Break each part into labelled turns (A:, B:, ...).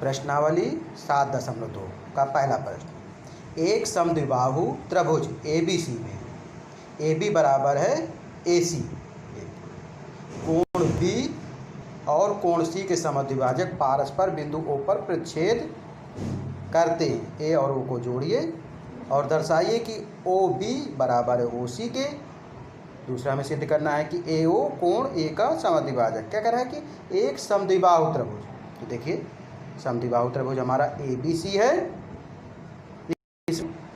A: प्रश्नावली 7.2 का पहला प्रश्न। एक समद्विबाहु त्रिभुज ABC में AB बराबर है AC, कोण B और कोण C के समद्विभाजक पारस्पर बिंदु O पर प्रतिच्छेद करते हैं। A और O को जोड़िए और दर्शाइए कि OB बराबर है OC के। दूसरा हमें सिद्ध करना है कि AO कोण A का समद्विभाजक। क्या कह रहा है कि एक समद्विबाहु त्रिभुज, तो देखिए समद्विबाहु त्रिभुज हमारा ABC है।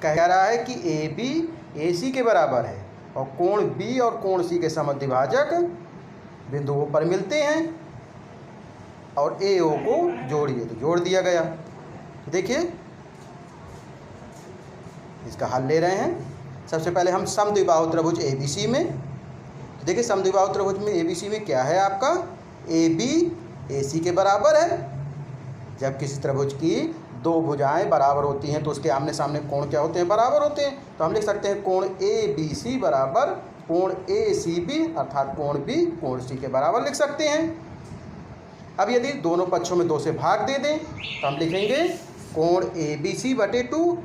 A: कह रहा है कि AB AC के बराबर है और कोण B और कोण C के समद्विभाजक बिंदुओं पर मिलते हैं और AO को जोड़िए, तो जोड़ दिया गया। देखिए इसका हल ले रहे हैं। सबसे पहले हम समद्विबाहु त्रिभुज ABC में, तो देखिए समद्विबाहु त्रिभुज में ABC में क्या है आपका, AB AC के बराबर है। जब किसी त्रिभुज की दो भुजाएं बराबर होती हैं तो उसके आमने सामने कोण क्या होते हैं, बराबर होते हैं। तो हम लिख सकते हैं कोण ABC बराबर कोण ACB, अर्थात कोण B कोण C के बराबर लिख सकते हैं। अब यदि दोनों पक्षों में 2 से भाग दे दें तो हम लिखेंगे कोण ABC/2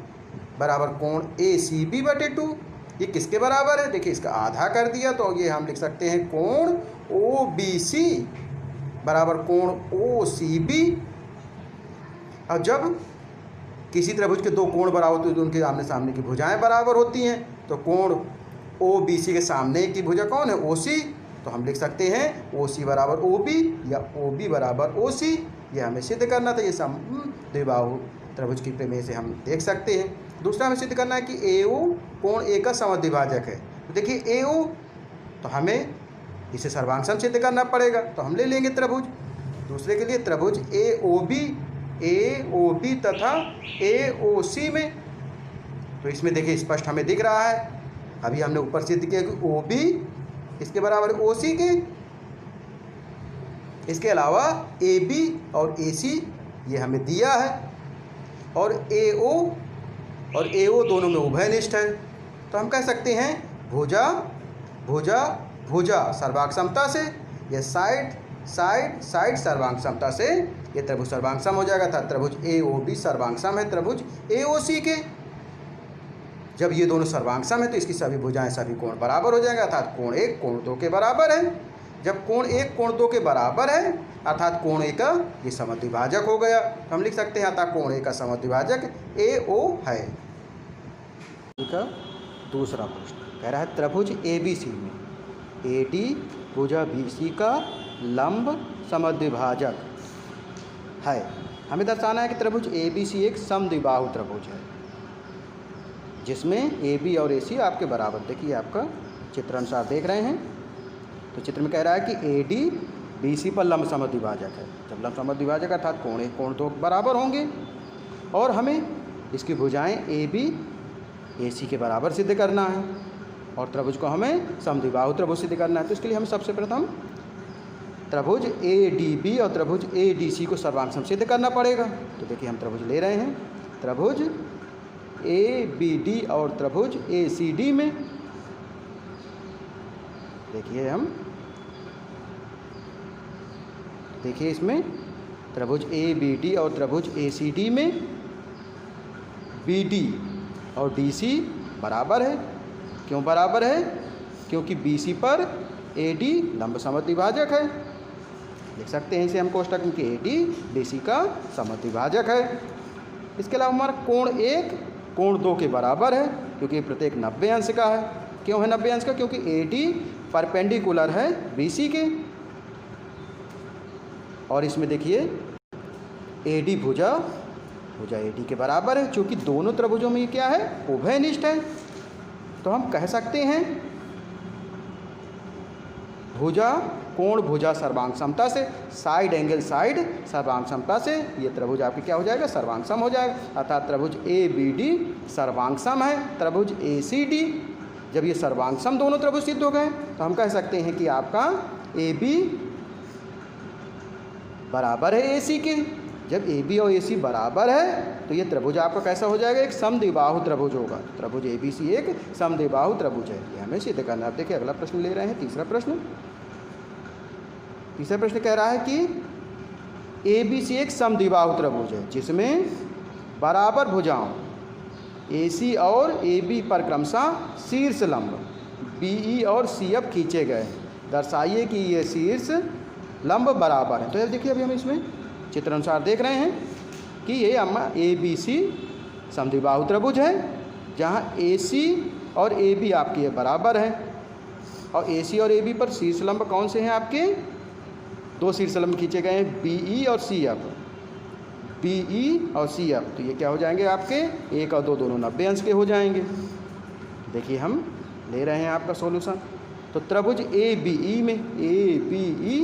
A: बराबर कोण ACB/2। ये किसके बराबर है, देखिए इसका आधा कर दिया तो ये हम लिख सकते हैं कोण OBC बराबर कोण OCB। और जब किसी त्रिभुज के दो कोण बराबर होते हैं तो उनके आमने सामने की भुजाएं बराबर होती हैं, तो कोण OBC के सामने की भुजा कौन है, OC। तो हम लिख सकते हैं OC बराबर OB या OB बराबर OC। ये हमें सिद्ध करना था, ये समद्विबाहु त्रिभुज की प्रमेय से हम देख सकते हैं। दूसरा हमें सिद्ध करना है कि AO कोण A का समद्विभाजक है। तो देखिए AO, तो हमें इसे सर्वांग सिद्ध करना पड़ेगा, तो हम ले लेंगे त्रिभुज। दूसरे के लिए त्रिभुज AOB तथा AOC में, तो इसमें देखिए स्पष्ट हमें दिख रहा है। अभी हमने ऊपर सिद्ध किया कि OB इसके बराबर OC के। इसके अलावा AB और AC ये हमें दिया है और AO दोनों में उभयनिष्ठ है। तो हम कह सकते हैं भुजा भुजा भुजा सर्वांग समता से, या साइड साइड साइड सर्वांग समता से ये त्रिभुज सर्वांग सम हो जाएगा था। त्रिभुज AOB सर्वांग सम है त्रिभुज AOC के। जब ये दोनों सर्वांग सम है तो इसकी सभी भुजाएं सभी कोण बराबर हो जाएंगे, अर्थात कोण 1 कोण 2 के बराबर है। जब कोण 1 कोण 2 के बराबर है अर्थात कोण A का ये समद्विभाजक हो गया। हम लिख सकते हैं अतः कोण A का समद्विभाजक AO है। का दूसरा प्रश्न कह रहा है त्रिभुज ABC में AD भुजा BC का लंब समद्विभाजक है। हमें दर्शाना है कि त्रिभुज ABC एक समद्विबाहु त्रिभुज है जिसमें AB और AC आपके बराबर, देखिए आपका चित्र अनुसार देख रहे हैं। तो चित्र में कह रहा है कि AD BC पर लंब समद्विभाजक है। जब लंब समद्विभाजक अर्थात कोण 1 कोण 2 बराबर होंगे और हमें इसकी भुजाएं AB AC के बराबर सिद्ध करना है और त्रिभुज को हमें समद्विबाहु त्रिभुज सिद्ध करना है। तो इसके लिए हमें सबसे प्रथम त्रिभुज ADB और त्रिभुज ADC को सर्वांग सम सिद्ध करना पड़ेगा। तो देखिए हम त्रिभुज ले रहे हैं, त्रिभुज ABD और त्रिभुज ACD में देखिए इसमें त्रिभुज ABD और त्रिभुज ACD में BD और DC बराबर है। क्यों बराबर है, क्योंकि BC पर AD लंब समद्विभाजक है। लिख सकते हैं इसे हम कोष्टक में कि AD BC का समद्विभाजक है। इसके अलावा हमारा कोण 1 कोण 2 के बराबर है क्योंकि प्रत्येक 90 अंश का है। क्यों है 90 अंश का, क्योंकि AD परपेंडिकुलर है BC के। और इसमें देखिए AD भुजा AD के बराबर है, क्योंकि दोनों त्रिभुजों में क्या है, उभयनिष्ठ है। तो हम कह सकते हैं भुजा कोण भुजा सर्वांग समता से, साइड एंगल साइड सर्वांग समता से ये त्रिभुज आपके क्या हो जाएगा, सर्वांग सम हो जाएगा। अर्थात त्रिभुज ABD सर्वांग सम है त्रिभुज ACD। जब ये सर्वांग सम दोनों त्रिभुज सिद्ध हो गए तो हम कह सकते हैं कि आपका AB बराबर है AC के। जब AB और AC बराबर है तो ये त्रिभुज आपका कैसा हो जाएगा, एक समद्विबाहु त्रिभुज होगा। त्रिभुज ABC एक समद्विबाहु त्रिभुज है, ये हमें सिद्ध करना है। अब देखिए अगला प्रश्न ले रहे हैं, तीसरा प्रश्न कह रहा है कि ABC एक समद्विबाहु त्रिभुज है जिसमें बराबर भुजाओं AC और AB पर क्रमशः शीर्ष लंब BE और CF खींचे गए। दर्शाइए कि ये शीर्ष लंब बराबर है। तो ये देखिए, अभी हम इसमें चित्र अनुसार देख रहे हैं कि ये हमारा ABC समद्विबाहु त्रिभुज है जहाँ AC और AB आपके बराबर है और AC और AB पर शीर्ष लंब कौन से हैं आपके? दो शीर्ष लंब खींचे गए हैं, BE और CF। BE और CF, तो ये क्या हो जाएंगे आपके? 1 और 2 दोनों 90 अंश के हो जाएंगे। देखिए हम ले रहे हैं आपका सॉल्यूशन। तो त्रिभुज ABE में ABE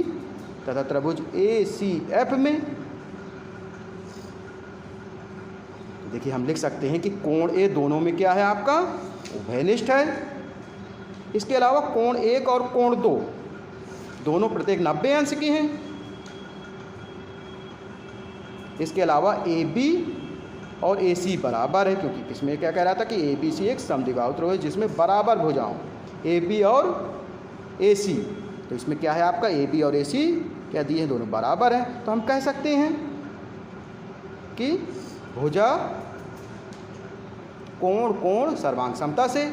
A: तथा त्रिभुज ACF में देखिए हम लिख सकते हैं कि कोण A दोनों में क्या है आपका? उभयनिष्ठ है। इसके अलावा कोण 1 और कोण 2 दोनों प्रत्येक 90 अंश की हैं। इसके अलावा AB और AC बराबर है, क्योंकि इसमें क्या कह रहा था कि ABC एक समद्विबाहु त्रिभुज है जिसमें बराबर भुजाओं AB और AC। तो इसमें क्या है आपका? AB और AC क्या दिए हैं? दोनों बराबर हैं। तो हम कह सकते हैं कि भुजा कोण कोण सर्वांग समता से।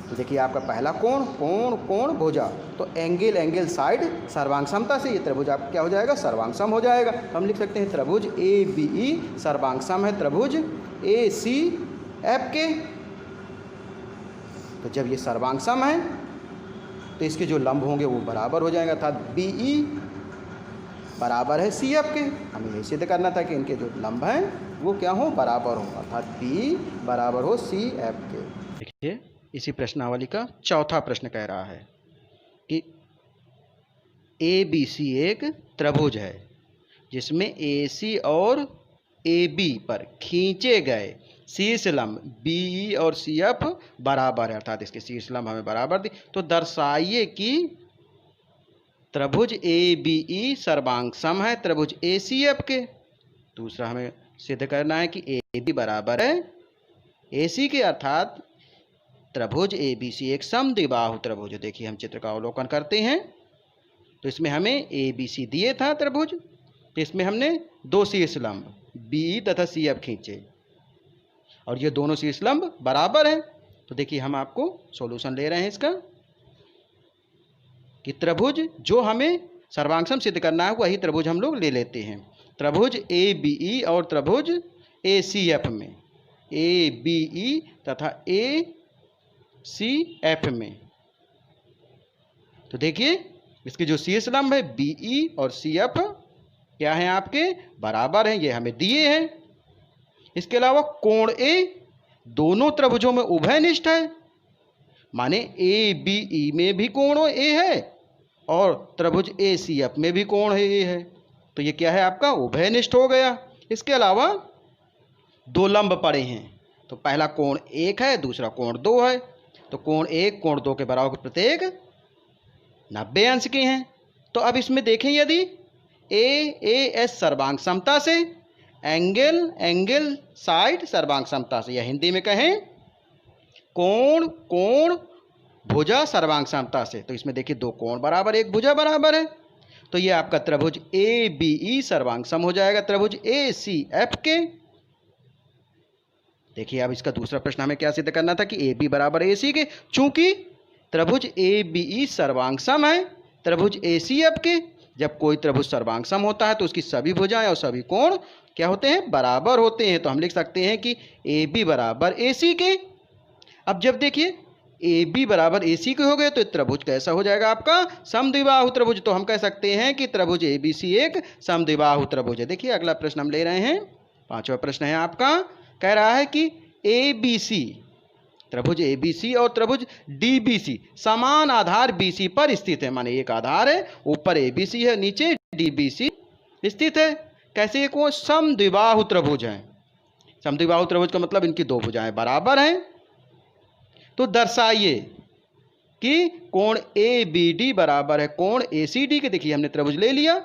A: तो देखिए आपका पहला कोण कोण कोण भुजा, तो एंगल एंगल साइड सर्वांग समता से ये त्रिभुज आपका क्या हो जाएगा? सर्वांग सम हो जाएगा। तो हम लिख सकते हैं त्रिभुज ABE सर्वांग सम है त्रिभुज ACF के। तो जब ये सर्वांग सम है तो इसके जो लंब होंगे वो बराबर हो जाएंगे, अर्थात BE बराबर है CF के। हमें ये सिद्ध करना था कि इनके जो लंब हैं वो क्या हो? बराबर हो, अर्थात BE बराबर हो CF के। देखिए इसी प्रश्नावली का चौथा प्रश्न कह रहा है कि ABC एक त्रिभुज है जिसमें AC और AB पर खींचे गए शीर्ष लंब BE और CF बराबर है, अर्थात इसके शीर्ष लंब हमें बराबर दी। तो दर्शाइए कि त्रिभुज ABE सर्वांग सम है त्रिभुज ACF के। दूसरा हमें सिद्ध करना है कि AB बराबर है AC के, अर्थात त्रिभुज ABC एक समद्विबाहु त्रिभुज। देखिए हम चित्र का अवलोकन करते हैं तो इसमें हमें ABC दिए था त्रिभुज, तो इसमें हमने दो शीर्ष लंब BE तथा CF खींचे और ये दोनों शीर्ष लंब बराबर हैं। तो देखिए हम आपको सॉल्यूशन ले रहे हैं इसका कि त्रिभुज जो हमें सर्वांगसम सिद्ध करना है वही त्रिभुज हम लोग ले लेते हैं। त्रिभुज ABE और त्रिभुज ACF में ABE तथा ACF में, तो देखिए इसके जो शीर्ष लंब है BE और CF क्या है आपके? बराबर हैं, ये हमें दिए हैं। इसके अलावा कोण A दोनों त्रिभुजों में उभयनिष्ठ है, माने ABE में भी कोण A है और त्रिभुज ACF में भी कोण A है, तो ये क्या है आपका? उभयनिष्ठ हो गया। इसके अलावा दो लंब पड़े हैं, तो पहला कोण 1 है, दूसरा कोण 2 है। तो कोण 1 कोण 2 के बराबर प्रत्येक 90 अंश के हैं। तो अब इसमें देखें यदि AS सर्वांग समता से, एंगल एंगल साइड सर्वांग समता से, या हिंदी में कहें कोण कोण भुजा सर्वांग समता से, तो इसमें देखिए दो कोण बराबर एक भुजा बराबर है। तो ये आपका त्रिभुज ABE सर्वांग सम हो जाएगा त्रिभुज ACF के। देखिए अब इसका दूसरा प्रश्न हमें क्या सिद्ध करना था कि AB बराबर AC के। चूंकि त्रिभुज ABE सर्वांग सम है त्रिभुज ACF के, जब कोई त्रिभुज सर्वांग सम होता है तो उसकी सभी भुजाएं और सभी कोण क्या होते हैं? बराबर होते हैं। तो हम लिख सकते हैं कि AB बराबर AC के। अब जब देखिए AB बराबर AC के हो गए तो त्रिभुज कैसा हो जाएगा आपका? समद्विबाहु त्रिभुज। तो हम कह सकते हैं कि त्रिभुज ABC एक समद्विबाहु त्रिभुज है। देखिए अगला प्रश्न हम ले रहे हैं, पांचवा प्रश्न है आपका, कह रहा है कि ABC त्रिभुज ABC और त्रिभुज DBC समान आधार BC पर स्थित है, माने एक आधार है, ऊपर ABC है, नीचे DBC स्थित है। कैसे? ये कोण समद्विबाहु त्रिभुज है। समद्विबाहु त्रिभुज का मतलब इनकी दो भुजाएं बराबर हैं। तो दर्शाइए कि कोण ABD बराबर है कोण ACD के। देखिए हमने त्रिभुज ले लिया,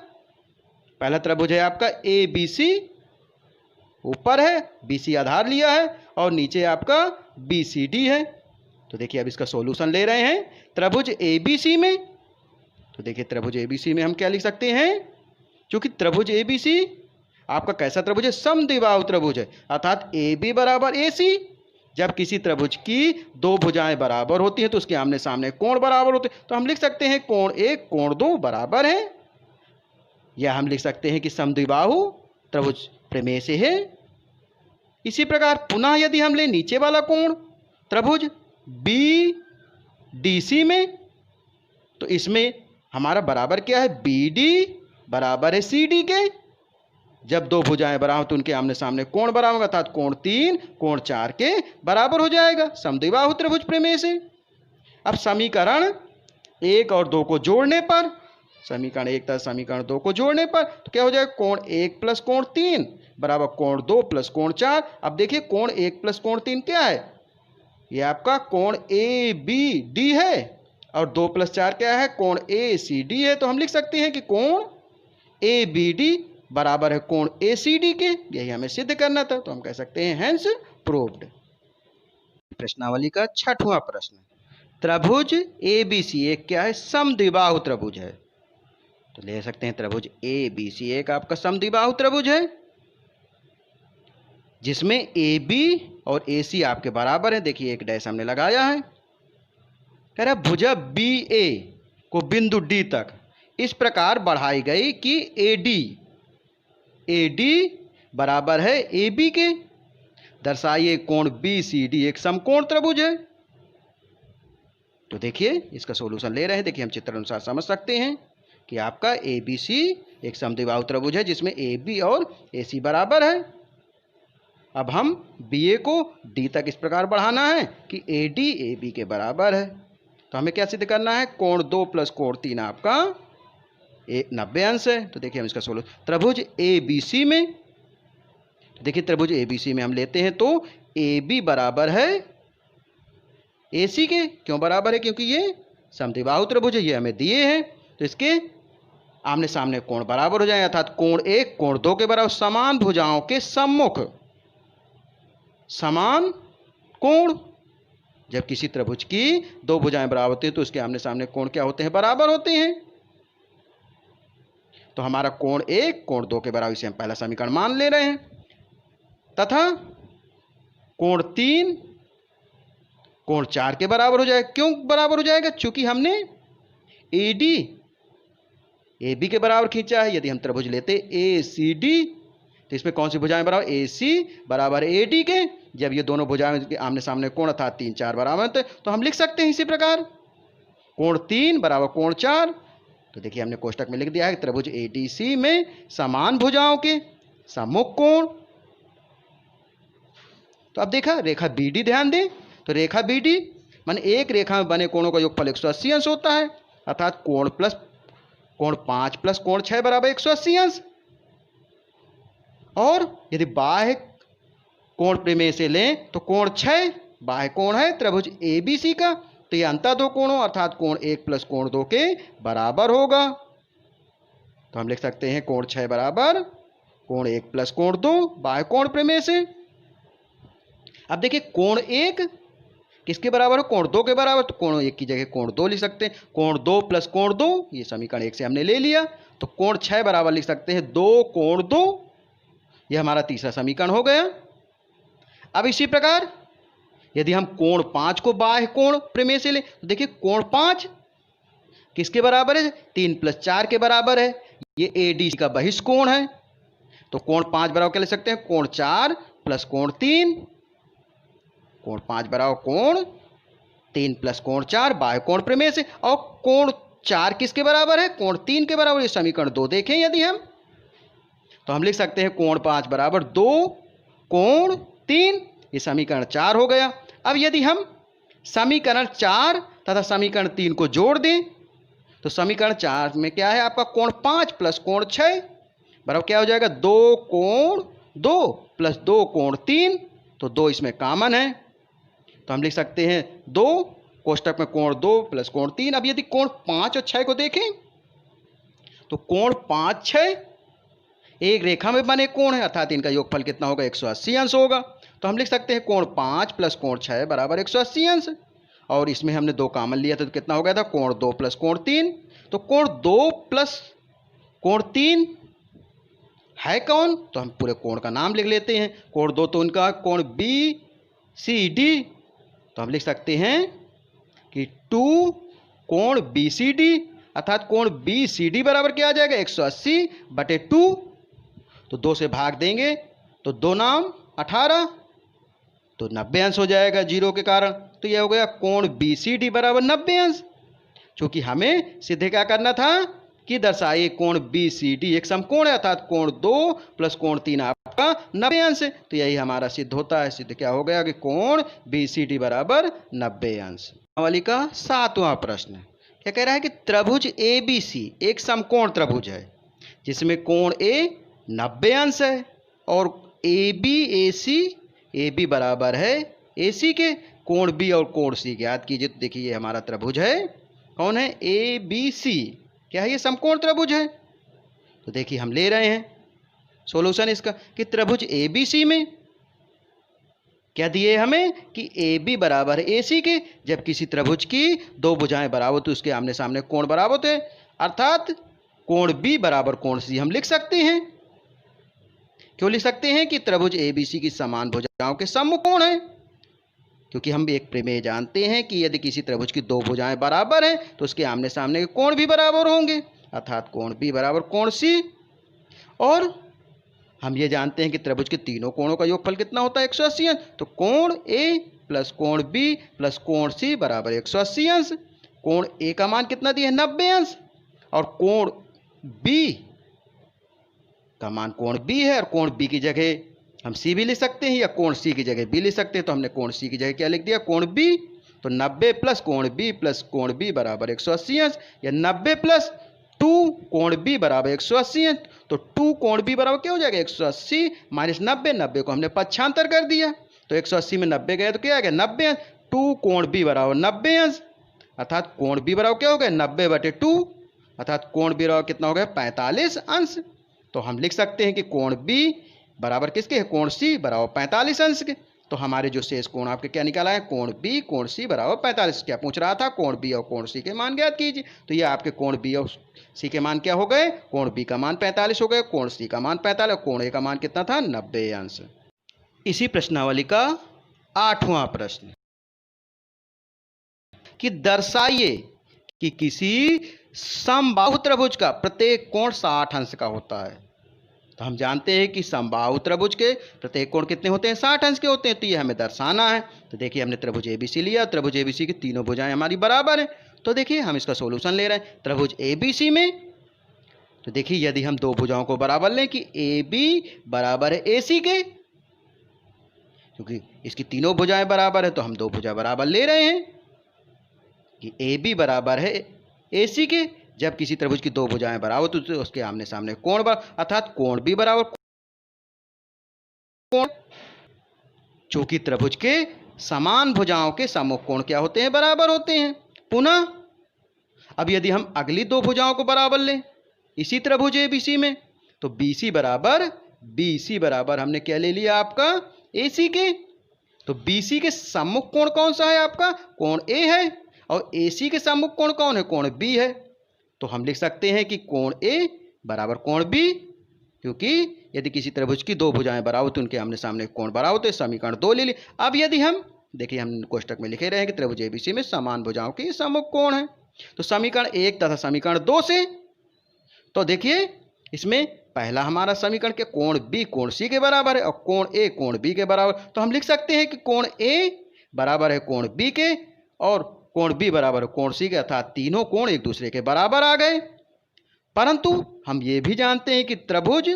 A: पहला त्रिभुज है आपका ABC, ऊपर है BC आधार लिया है और नीचे आपका BCD है। तो देखिए अब इसका सॉल्यूशन ले रहे हैं त्रिभुज ABC में। तो देखिए त्रिभुज ABC में हम क्या लिख सकते हैं क्योंकि त्रिभुज एबीसी आपका कैसा त्रिभुज है? समद्विबाहु त्रिभुज है, अर्थात ए बी बराबर ए सी। जब किसी त्रिभुज की दो भुजाएं बराबर होती हैं तो उसके आमने सामने कोण बराबर होते हैं, तो हम लिख सकते हैं कोण एक कोण दो बराबर है, या हम लिख सकते हैं कि समद्विबाहु त्रिभुज प्रमेय से है। इसी प्रकार पुनः यदि हम ले नीचे वाला कोण त्रिभुज बी डी सी में, तो इसमें हमारा बराबर क्या है? बी डी बराबर है सी डी के। जब दो भुजाएं बराबर तो उनके आमने सामने कोण बराबर होगा, अर्थात कोण 3 कोण 4 के बराबर हो जाएगा समद्विबाहु त्रिभुज प्रमेय से। अब समीकरण 1 और 2 को जोड़ने पर, समीकरण 1 तथा समीकरण 2 को जोड़ने पर तो क्या हो जाएगा? कोण 1 प्लस कोण 3 बराबर कोण 2 प्लस कोण 4। अब देखिए कोण 1 प्लस कोण 3 क्या है? ये आपका कोण ए बी डी है, और 2 प्लस 4 क्या है? कोण ए सी डी है। तो हम लिख सकते हैं कि कोण ए बी डी बराबर है कोण ए सी डी के। यही हमें सिद्ध करना था, तो हम कह सकते हैं हेंस प्रूव्ड। प्रश्नावली का 6वां प्रश्न, त्रिभुज ए बी सी एक क्या है? समद्विबाहु त्रिभुज है। तो ले सकते हैं त्रिभुज ए बी सी एक आपका समद्विबाहु त्रिभुज है, जिसमें ए बी और ए सी आपके बराबर है। देखिए एक डैश हमने लगाया है। कह रहा भुजा बी ए को बिंदु डी तक इस प्रकार बढ़ाई गई कि ए डी बराबर है ए बी के। दर्शाइए कोण बी सी डी एक समकोण त्रिभुज है। तो देखिए इसका सॉल्यूशन ले रहे हैं। देखिए हम चित्र अनुसार समझ सकते हैं कि आपका ए बी सी एक समद्विबाहु त्रिभुज है, जिसमें ए बी और ए सी बराबर है। अब हम बी ए को डी तक इस प्रकार बढ़ाना है कि ए डी ए बी के बराबर है। तो हमें क्या सिद्ध करना है? कोण 2 प्लस कोण 3 आपका 90 अंश है। तो देखिए हम इसका सोल्यूशन त्रिभुज ए बी सी में, तो देखिए त्रिभुज ए बी सी में हम लेते हैं तो ए बी बराबर है ए सी के। क्यों बराबर है? क्योंकि ये समद्विबाहु त्रिभुज है, ये हमें दिए हैं। तो इसके आमने सामने कोण बराबर हो जाए, अर्थात कोण 1 कोण 2 के बराबर। समान भुजाओं के सम्मुख समान कोण। जब किसी त्रिभुज की दो भुजाएं बराबर होती हैं तो उसके आमने सामने कोण क्या होते हैं? बराबर होते हैं। तो हमारा कोण 1 कोण 2 के बराबर, इसे हम पहला समीकरण मान ले रहे हैं। तथा कोण 3 कोण 4 के बराबर हो जाएगा। क्यों बराबर हो जाएगा? क्योंकि हमने ए डी ए बी के बराबर खींचा है। यदि हम त्रिभुज लेते ए सी डी तो इसमें कौन सी भुजाएं बराबर? ए सी बराबर ए डी के। जब ये दोनों भुजाएं के आमने सामने कोण अर्थात 3 4 बराबर होते तो हम लिख सकते हैं इसी प्रकार कोण 3 बराबर कोण 4। तो देखिए हमने कोष्टक में लिख दिया है त्रिभुज ए डी सी में समान भुजाओं के सम्मुख कोण। तो अब देखा रेखा बी डी, ध्यान दें तो रेखा बी डी माने एक रेखा में बने कोणों का योगफल 180 अंश होता है, अर्थात कोण 5 प्लस कोण 6 बराबर 180 अंश। और यदि बाह्य कोण प्रमेय से लें तो कोण 6 बाह्य कोण है त्रिभुज ए बी सी का, तो यह अंतः दो कोणों अर्थात कोण 1 प्लस कोण 2 के बराबर होगा। तो हम लिख सकते हैं कोण 6 बराबर कोण 1 प्लस कोण 2 बाह्य कोण प्रमेय से। अब देखिए कोण 1 किसके बराबर है? कोण 2 के बराबर। तो कोण 1 की जगह कोण 2 लिख सकते हैं। कोण 2 प्लस कोण 2, ये समीकरण 1 से हमने ले लिया। तो कोण 6 बराबर लिख सकते हैं 2 कोण 2, यह हमारा तीसरा समीकरण हो गया। अब इसी प्रकार यदि हम कोण 5 को बाह्य कोण प्रमेय से लें तो देखिए कोण 5 किसके बराबर है? 3 प्लस 4 के बराबर है। ये ए डी का बहिष्कोण है। तो कोण 5 बराबर क्या लिख सकते हैं? कोण 4 प्लस कोण 3। कोण 5 बराबर कोण 3 प्लस कोण 4 बाह्य कोण प्रमेय से। और कोण 4 किसके बराबर है? कोण 3 के बराबर। ये समीकरण 2 देखें यदि हम, तो हम लिख सकते हैं कोण 5 बराबर 2 कोण 3, ये समीकरण 4 हो गया। अब यदि हम समीकरण 4 तथा समीकरण 3 को जोड़ दें तो समीकरण 4 में क्या है आपका? कोण 5 प्लस कोण 6 बराबर क्या हो जाएगा? 2 कोण 2 प्लस 2 कोण 3। तो 2 इसमें कॉमन है, तो हम लिख सकते हैं 2 कोष्टक में कोण 2 प्लस कोण 3। अब यदि कोण 5 और 6 को देखें तो कोण 5 6 एक रेखा में बने कोण है, अर्थात इनका योगफल कितना होगा? 180 अंश होगा। तो हम लिख सकते हैं कोण 5 प्लस कोण 6 बराबर 180 अंश। और इसमें हमने 2 कॉमन लिया था तो कितना हो गया था? कोण 2 प्लस कोण 3। तो कोण 2 प्लस कोण 3 है कौन, तो हम पूरे कोण का नाम लिख लेते हैं। कोण दो तो उनका कोण BCD, तो हम लिख सकते हैं कि 2 कोण BCD, अर्थात कोण BCD बराबर क्या आ जाएगा 180/2। तो 2 से भाग देंगे तो 2 नाम 18, तो 90 अंश हो जाएगा 0 के कारण। तो यह हो गया कोण BCD बराबर 90 अंश। क्योंकि हमें सीधे क्या करना था कि दर्शाइए कोण BCD एक समकोण है, अर्थात कोण 2 प्लस कोण 3 आपका 90 अंश है। तो यही हमारा सिद्ध होता है। सिद्ध क्या हो गया कि कोण BCD बराबर 90 अंश। वाली का 7वां प्रश्न क्या कह रहा है कि त्रिभुज ABC एक समकोण त्रिभुज है जिसमें कोण A 90 अंश है और AB बराबर है AC के। कोण B और कोण C ज्ञात कीजिए। तो देखिए ये हमारा त्रिभुज है, कौन है ABC, क्या है ये समकोण त्रिभुज है। तो देखिए हम ले रहे हैं सॉल्यूशन इसका कि त्रिभुज ABC में क्या दिए हमें कि AB बराबर है AC के। जब किसी त्रिभुज की 2 भुजाएं बराबर तो उसके आमने सामने कोण बराबर होते हैं, अर्थात कोण B बराबर कोण C हम लिख सकते हैं। क्यों लिख सकते हैं कि त्रिभुज ABC की समान भुजाओं के सम्मुख कोण है, क्योंकि हम एक प्रमेय जानते हैं कि यदि किसी त्रिभुज की 2 भुजाएं बराबर हैं तो उसके आमने सामने के कोण भी बराबर होंगे, अर्थात कोण B बराबर कोण C। और हम ये जानते हैं कि त्रिभुज के तीनों कोणों का योगफल कितना होता है 180 अंश। तो कोण A प्लस कोण B प्लस कोण C बराबर 180 अंश। कोण A का मान कितना दिया है 90 अंश और कोण B का मान कोण B है, और कोण B की जगह हम C भी लिख सकते हैं या कोण C की जगह B लिख सकते हैं। तो हमने कोण C की जगह क्या लिख दिया कोण B। तो 90 प्लस कोण B प्लस कोण B बराबर 180 अंश, या 90 प्लस 2 कोण B बराबर 180 अंश। तो 2 कोण B बराबर क्या हो जाएगा 180 माइनस 90, 90 को हमने पक्षांतर कर दिया तो 180 में 90 गए तो क्या आ गया 90 अंश। 2 कोण B बराबर 90 अंश, अर्थात कोण B बराबर क्या हो गया 90/2, अर्थात कोण B बराबर कितना हो गया 45 अंश। तो हम लिख सकते हैं कि कोण B बराबर किसके है कोण C बराबर 45 अंश के। तो हमारे जो शेष कोण आपके क्या निकाला है कोण B कोण C बराबर 45। क्या पूछ रहा था कोण B और कोण C के मान ज्ञात कीजिए। तो ये आपके कोण B और C के मान क्या हो गए, कोण B का मान 45 हो गए, कोण C का मान 45 और कोण A का मान कितना था 90 अंश। इसी प्रश्नावली का 8वां प्रश्न कि दर्शाइए कि किसी समबाहु त्रिभुज का प्रत्येक कोण 60 अंश का होता है। तो हम जानते हैं कि समबाहु त्रिभुज के प्रत्येक कोण कितने होते हैं 60 अंश के होते हैं। तो ये हमें दर्शाना है। तो देखिए हमने त्रिभुज ABC लिया, त्रिभुज ABC की तीनों भुजाएं हमारी बराबर हैं। तो देखिए हम इसका सॉल्यूशन ले रहे हैं त्रिभुज ABC में। तो देखिए यदि हम 2 भुजाओं को बराबर लें कि AB बराबर है AC के, क्योंकि इसकी तीनों भुजाएं बराबर है तो हम 2 भुजा बराबर ले रहे हैं कि AB बराबर है AC के। जब किसी त्रिभुज की 2 भुजाएं बराबर तो उसके आमने सामने कोण बराबर, अर्थात कोण B बराबर कोण, चूंकि त्रिभुज के समान भुजाओं के सम्मुख कोण क्या होते हैं बराबर होते हैं। पुनः अब यदि हम अगली 2 भुजाओं को बराबर लें इसी त्रिभुज ABC में तो BC बराबर हमने क्या ले लिया आपका AC के। तो BC के सम्मुख कोण कौन सा है आपका कोण A है और AC के सम्मुख कोण कौन है कोण B है। तो हम लिख सकते हैं कि कोण A बराबर कोण B, क्योंकि यदि किसी त्रिभुज की 2 भुजाएं बराबर तो उनके आमने सामने कोण बराबर तो समीकरण 2 ले ली। अब यदि हम देखिए हम कोष्टक में लिखे रहे हैं कि त्रिभुज ABC में समान भुजाओं के सम्मुख कोण है। तो समीकरण 1 तथा समीकरण 2 से तो देखिए इसमें पहला हमारा समीकरण के कोण B कोण C के बराबर है और कोण A कोण B के बराबर। तो हम लिख सकते हैं कि कोण A बराबर है कोण B के और कोण B बराबर है कोण C के, अर्थात तीनों कोण एक दूसरे के बराबर आ गए। परंतु हम ये भी जानते हैं कि त्रिभुज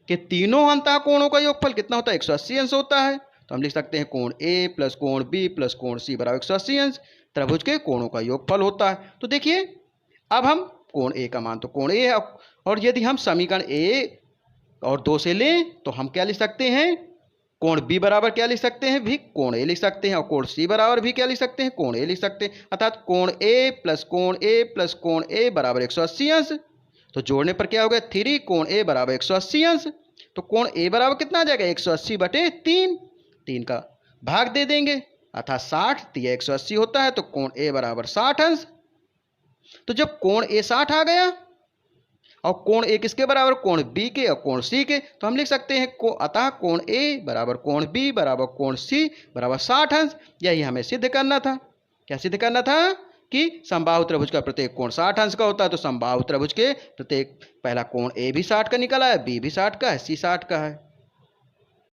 A: के तीनों अंतः कोणों का योगफल कितना होता है 180 अंश होता है। तो हम लिख सकते हैं कोण A प्लस कोण B प्लस कोण C बराबर 180 अंश त्रिभुज के कोणों का योगफल होता है। तो देखिए अब हम कोण A का मान तो कोण A है, और यदि हम समीकरण A और 2 से लें तो हम क्या लिख सकते हैं कोण B बराबर क्या लिख सकते हैं भी कोण A लिख सकते हैं और कोण C बराबर भी क्या लिख सकते हैं कोण A लिख सकते हैं, अर्थात कोण A प्लस कोण A बराबर 180 अंश। तो जोड़ने पर क्या हो गया 3 कोण A बराबर 180 अंश। तो कोण A बराबर कितना आ जाएगा 180/3, 3 का भाग दे देंगे अर्थात 60, तो यह 180 होता है। तो कोण A बराबर 60 अंश। तो जब कोण A 60 आ गया और कोण ए किसके बराबर, कोण बी के और कोण सी के। तो हम लिख सकते हैं अतः कोण ए बराबर कोण बी बराबर कोण सी बराबर 60 अंश। यही हमें सिद्ध करना था। क्या सिद्ध करना था कि समबाहु त्रिभुज का प्रत्येक कोण 60 अंश का होता है। तो समबाहु त्रिभुज के प्रत्येक पहला कोण ए भी 60 का निकला है, बी भी 60 का है, सी 60 का है।